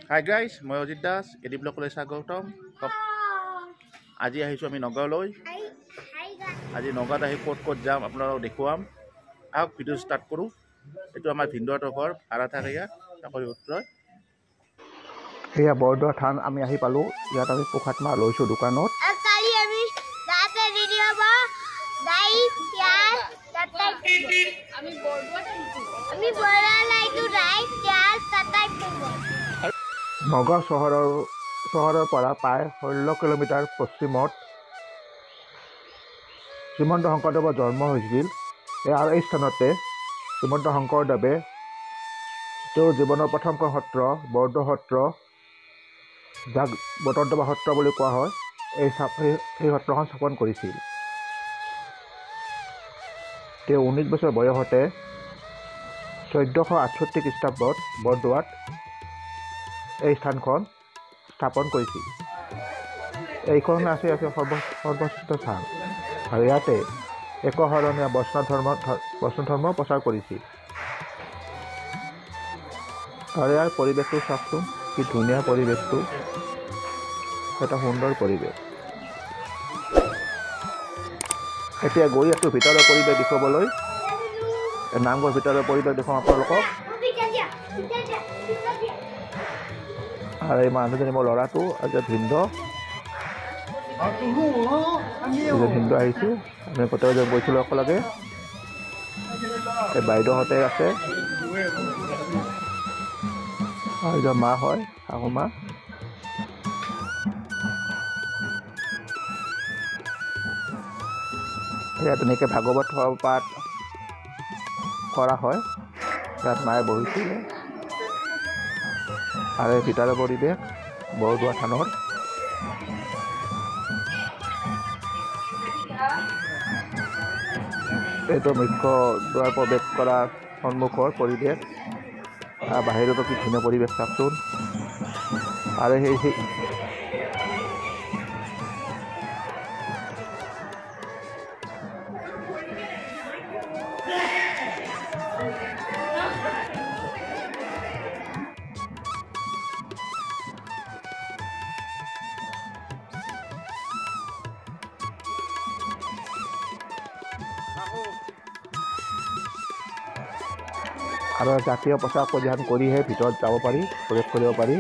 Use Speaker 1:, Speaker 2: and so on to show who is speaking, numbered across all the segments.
Speaker 1: Hi guys, মই Ajit Das, AD ব্লগলৈ স্বাগতম। আজি আহিছোঁ আমি নগাঁৱলৈ। আজি নগাঁৱত আহি ক'ত ক'ত যাম আপোনালোকক দেখুৱাম। আহক ভিডিঅ' ষ্টাৰ্ট কৰোঁ। এইটো আমাৰ ভিনদেউহঁতৰ ঘৰ, ভাড়া থাকে ইয়াত চাকৰি সূত্ৰই।
Speaker 2: এয়া বৰদোৱা থান আমি আহি পালোঁ। ইয়াত আমি প্ৰসাদ মাহ লৈছোঁ দোকানত। নগাঁও চহৰৰ পৰা প্ৰায় 16 কিলোমিটাৰ পশ্চিমত শ্ৰীমন্ত শংকৰদেৱৰ জন্ম হৈছিল। আৰু এই স্থানতে শ্ৰীমন্ত শংকৰদেৱে তেওঁৰ জীৱনৰ প্ৰথমখন সত্ৰ বৰদোৱা সত্ৰ, যাক বটদ্ৰৱা সত্ৰ বুলি কোৱা হয়, এই সত্ৰখন স্থাপন কৰিছিল। তেওঁ 19 বছৰ বয়সতে 1468 খ্ৰীষ্টাব্দত বৰদোৱাত এই স্থানখন স্থাপন কৰিছিল। এইখন আছে সৰ্বশ্ৰেষ্ঠ স্থান আৰু ইয়াতে একশৰণীয়া বৈষ্ণৱ ধৰ্ম প্ৰচাৰ কৰিছিল। আৰু ইয়াৰ পৰিৱেশটো চাওকচোন, কি ধুনীয়া পৰিৱেশটো, এটা সুন্দৰ পৰিৱেশ। এতিয়া গৈ আছোঁ ভিতৰৰ পৰিৱেশ দেখুৱাবলৈ। নামঘৰ ভিতৰৰ পৰিৱেশ দেখুৱাম আপোনালোকক। আৰু এই মানুহজনী মোৰ ল'ৰাটো, ভিনদেউ আহিছোঁ। আমি গোটেইজন গৈছিলোঁ একেলগে। এই বাইদেউহঁতে আছে, আৰু এজন মা হয়, শাহু মা। ইয়াত তেনেকৈ ভাগৱত পাঠ কৰা হয়। ইয়াত মায়ে বহিছিলে। আৰু এই ভিতৰৰ পৰিৱেশ বৰদোৱা থানৰ। এইটো মুখ্য দুৱাৰ প্ৰৱেশ কৰাৰ সন্মুখৰ পৰিৱেশ। বাহিৰতো কি ধুনীয়া পৰিৱেশ চাওকচোন। আৰু সেই আৰু জাতীয় পোচাক পৰিধান কৰিহে ভিতৰত যাব পাৰি, প্ৰৱেশ কৰিব পাৰি।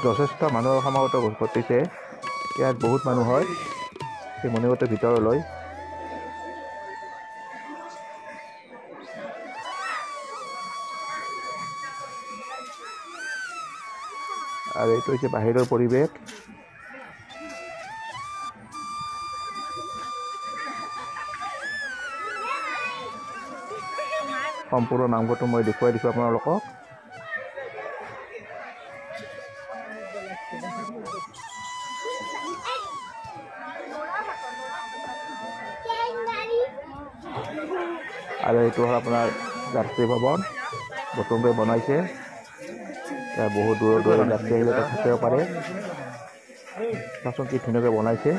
Speaker 2: যথেষ্ট মানুহৰ সমাগত ঘটিছে। ইয়াত বহুত মানুহ হয় এই মণিকূটৰ ভিতৰলৈ। আৰু এইটো হৈছে বাহিৰৰ পৰিৱেশ। সম্পূৰ্ণ নামঘৰটো মই দেখুৱাই দিছোঁ আপোনালোকক। আৰু এইটো হ'ল আপোনাৰ যাত্ৰী ভৱন, নতুনকৈ বনাইছে। ইয়াত বহুত দূৰৰ যাত্ৰী আহিলে তাত থাকিব পাৰে। চাচোন কি ধুনীয়াকৈ বনাইছে,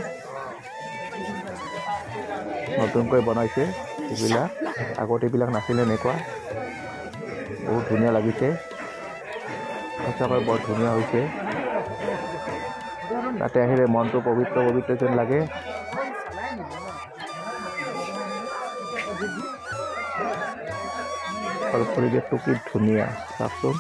Speaker 2: নতুনকৈ বনাইছে। এইবিলাক আগতে এইবিলাক নাছিলে এনেকুৱা। বহুত ধুনীয়া লাগিছে, সঁচাকৈ বৰ ধুনীয়া হৈছে। তাতে আহিলে মনটো পবিত্ৰ পবিত্ৰ যেন লাগে। আৰু পৰিৱেশটো কি ধুনীয়া চাওকচোন।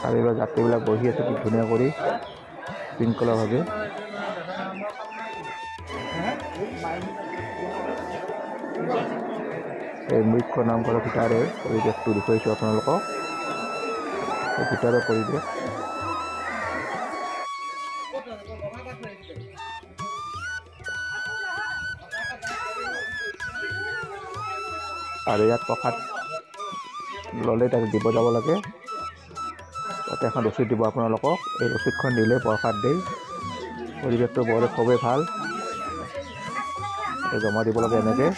Speaker 2: আৰু এইবাৰ যাত্ৰীবিলাক বহি আছে কি ধুনীয়া কৰি শৃংখলাভাৱে। এই মুখ্য নামঘৰৰ ভিতৰে পৰিৱেশটো দেখুৱাইছোঁ আপোনালোকক। ভিতৰৰ পৰিৱেশ আৰু ইয়াত প্ৰসাদ ল'লে তাক দিব যাব লাগে। তাতে এখন ৰচিদ দিব আপোনালোকক। এই ৰচিদখন দিলে প্ৰসাদ দিয়ে। পৰিৱেশটো খুবেই ভাল। জমা দিব লাগে এনেকৈ।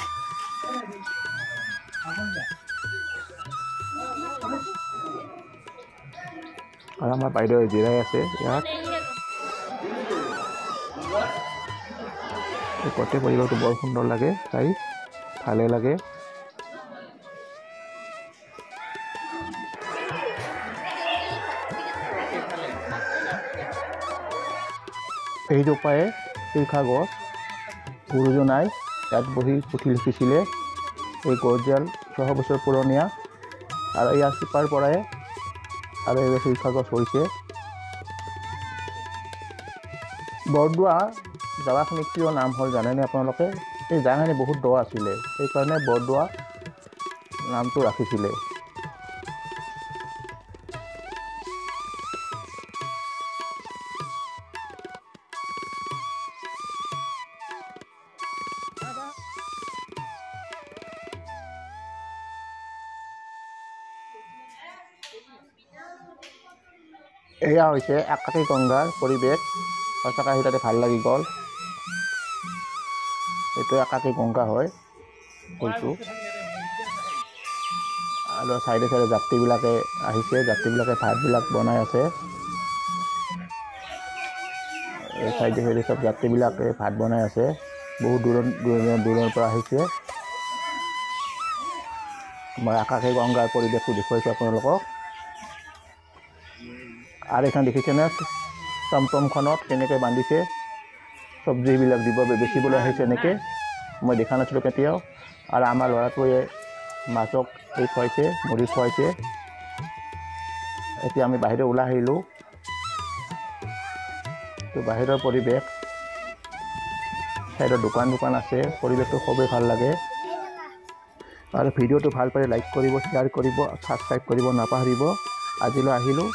Speaker 2: আৰু আমাৰ বাইদেউ জিৰাই আছে ইয়াত। এই গোটেই পৰিৱেশটো বৰ সুন্দৰ লাগে চাই, ভালে লাগে। এইজোপাই শিলিখা গছ, গুৰুজনাই ইয়াত বহি পুথি লিখিছিলে। এই গছডাল 600 বছৰ পুৰণীয়া আৰু ইয়াৰ শিপাৰ পৰাই আৰু এই শিলিখা গছ হৈছে। বৰদোৱা জাগাখিনি কিয় নাম হ'ল জানেনে আপোনালোকে? এই জাগাখিনি বহুত দ আছিলে, সেইকাৰণে বৰদোৱা নামটো ৰাখিছিলে। এয়া হৈছে আকাশী গংগাৰ পৰিৱেশ। সঁচাকৈ আহি তাতে ভাল লাগি গ'ল। এইটো আকাশী গংগা হয় ফুলটো। আৰু চাইডে চাইডে যাত্ৰীবিলাকে আহিছে, যাত্ৰীবিলাকে ভাতবিলাক বনাই আছে। এই চাইডে চাইডে চব যাত্ৰীবিলাকে ভাত বনাই আছে। বহুত দূৰৰ পৰা আহিছে। মই আকাশী গংগাৰ পৰিৱেশটো দেখুৱাইছোঁ আপোনালোকক। আৰু এইখন দেখিছেনে টমটমখনত কেনেকৈ বান্ধিছে, চব্জিবিলাক বেচিবলৈ আহিছে এনেকৈ। মই দেখা নাছিলোঁ কেতিয়াও। আৰু আমাৰ ল'ৰাটোৱে মাছক খুৱাইছে, মুড়ি খুৱাইছে। এতিয়া আমি বাহিৰত ওলাই আহিলোঁ। তো বাহিৰৰ পৰিৱেশ, চাইডত দোকান আছে, পৰিৱেশটো খুবেই ভাল লাগে। আৰু ভিডিঅ'টো ভাল পালে লাইক কৰিব, শ্বেয়াৰ কৰিব, ছাবস্ক্ৰাইব কৰিব নাপাহৰিব। আজিলৈ আহিলোঁ।